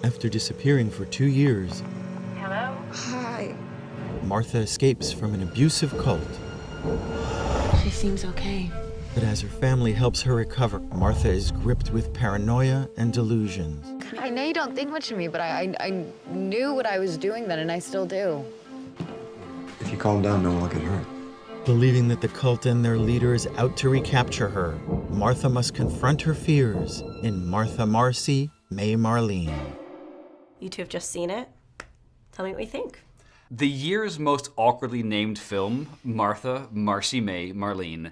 After disappearing for 2 years, Hello? Hi. Martha escapes from an abusive cult. She seems okay. But as her family helps her recover, Martha is gripped with paranoia and delusions. I know you don't think much of me, but I knew what I was doing then, and I still do. If you calm down, no one will get hurt. Believing that the cult and their leader is out to recapture her, Martha must confront her fears in Marcy, Marlene. You two have just seen it. Tell me what you think. The year's most awkwardly named film, Marcy, Marlene,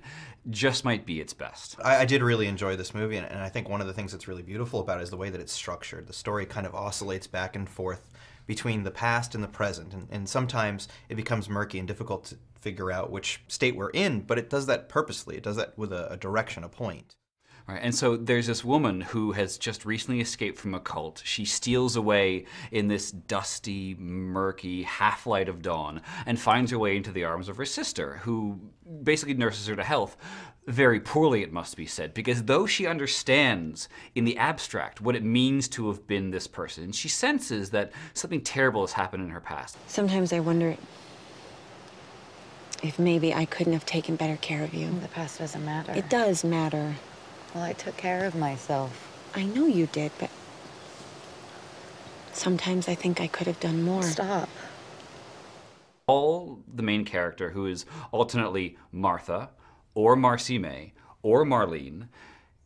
just might be its best. I did really enjoy this movie, and I think one of the things that's really beautiful about it is the way that it's structured. The story kind of oscillates back and forth between the past and the present, and sometimes it becomes murky and difficult to figure out which state we're in, but it does that purposely. It does that with a direction, a point. Right, and so there's this woman who has just recently escaped from a cult. She steals away in this dusty, murky half-light of dawn and finds her way into the arms of her sister, who basically nurses her to health. Very poorly, it must be said, because though she understands in the abstract what it means to have been this person, she senses that something terrible has happened in her past. Sometimes I wonder if maybe I couldn't have taken better care of you. The past doesn't matter. It does matter. Well, I took care of myself. I know you did, but sometimes I think I could have done more. Stop. Paul, the main character, who is alternately Martha, or Marcy or Marlene,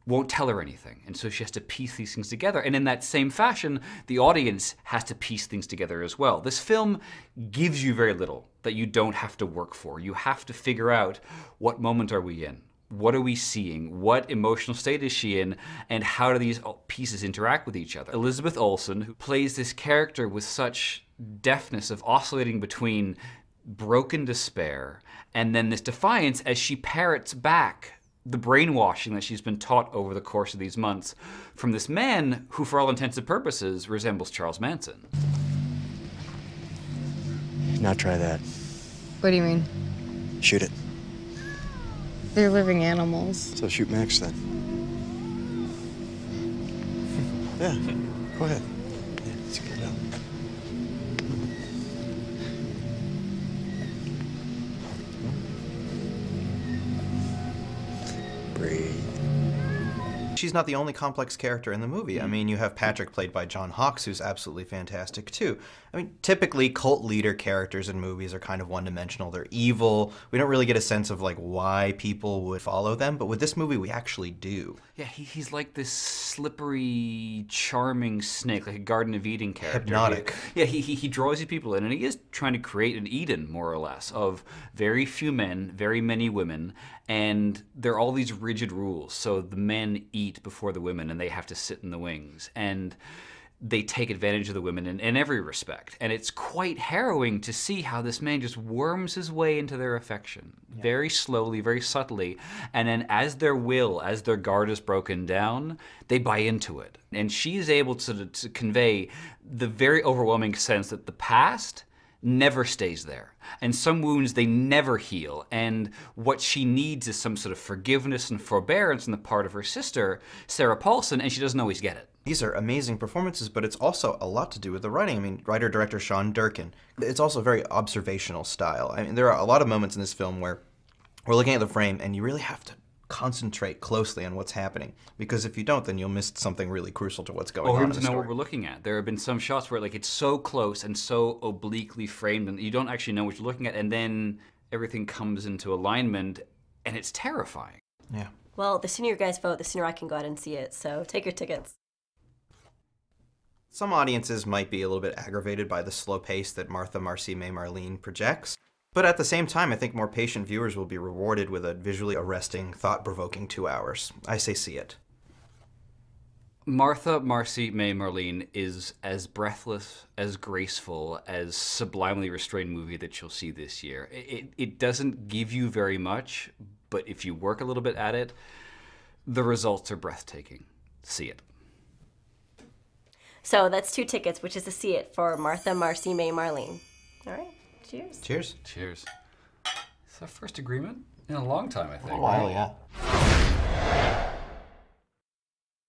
won't tell her anything. And so she has to piece these things together. And in that same fashion, the audience has to piece things together as well. This film gives you very little that you don't have to work for. You have to figure out, what moment are we in? What are we seeing? What emotional state is she in? And how do these pieces interact with each other? Elizabeth Olsen, who plays this character with such deftness of oscillating between broken despair and then this defiance as she parrots back the brainwashing that she's been taught over the course of these months from this man who, for all intents and purposes, resembles Charles Manson. Now try that. What do you mean? Shoot it. They're living animals. So shoot Max then. Yeah, go ahead. Yeah, let's get it out. Breathe. She's not the only complex character in the movie. I mean, you have Patrick, played by John Hawkes, who's absolutely fantastic too. I mean, typically cult leader characters in movies are kind of one-dimensional. They're evil. We don't really get a sense of like why people would follow them, but with this movie we actually do. Yeah, he's like this slippery, charming snake, like a Garden of Eden character. Hypnotic. He draws these people in, and he is trying to create an Eden, more or less, of very few men, very many women, and there are all these rigid rules. So the men eat before the women, and they have to sit in the wings. And they take advantage of the women in every respect. And it's quite harrowing to see how this man just worms his way into their affection, very slowly, very subtly. And then as their guard is broken down, they buy into it. And she's able to convey the very overwhelming sense that the past never stays there. And some wounds, they never heal. And what she needs is some sort of forgiveness and forbearance on the part of her sister, Sarah Paulson, and she doesn't always get it. These are amazing performances, but it's also a lot to do with the writing. I mean, writer-director Sean Durkin. It's also a very observational style. I mean, there are a lot of moments in this film where we're looking at the frame and you really have to concentrate closely on what's happening, because if you don't, then you'll miss something really crucial to what's going on in the to story. know what we're looking at. There have been some shots where like it's so close and so obliquely framed and you don't actually know what you're looking at, and then everything comes into alignment and it's terrifying. Yeah. Well, the sooner you guys vote, the sooner I can go out and see it, so take your tickets. Some audiences might be a little bit aggravated by the slow pace that Marcy, Marlene projects. But at the same time, I think more patient viewers will be rewarded with a visually arresting, thought-provoking 2 hours. I say see it. Marcy, Marlene is as breathless, as graceful, as sublimely restrained movie that you'll see this year. It doesn't give you very much, but if you work a little bit at it, the results are breathtaking. See it. So that's 2 tickets, which is to see it for Marcy, Marlene. All right, cheers. Cheers. Cheers. It's our first agreement in a long time, I think. A while, yeah.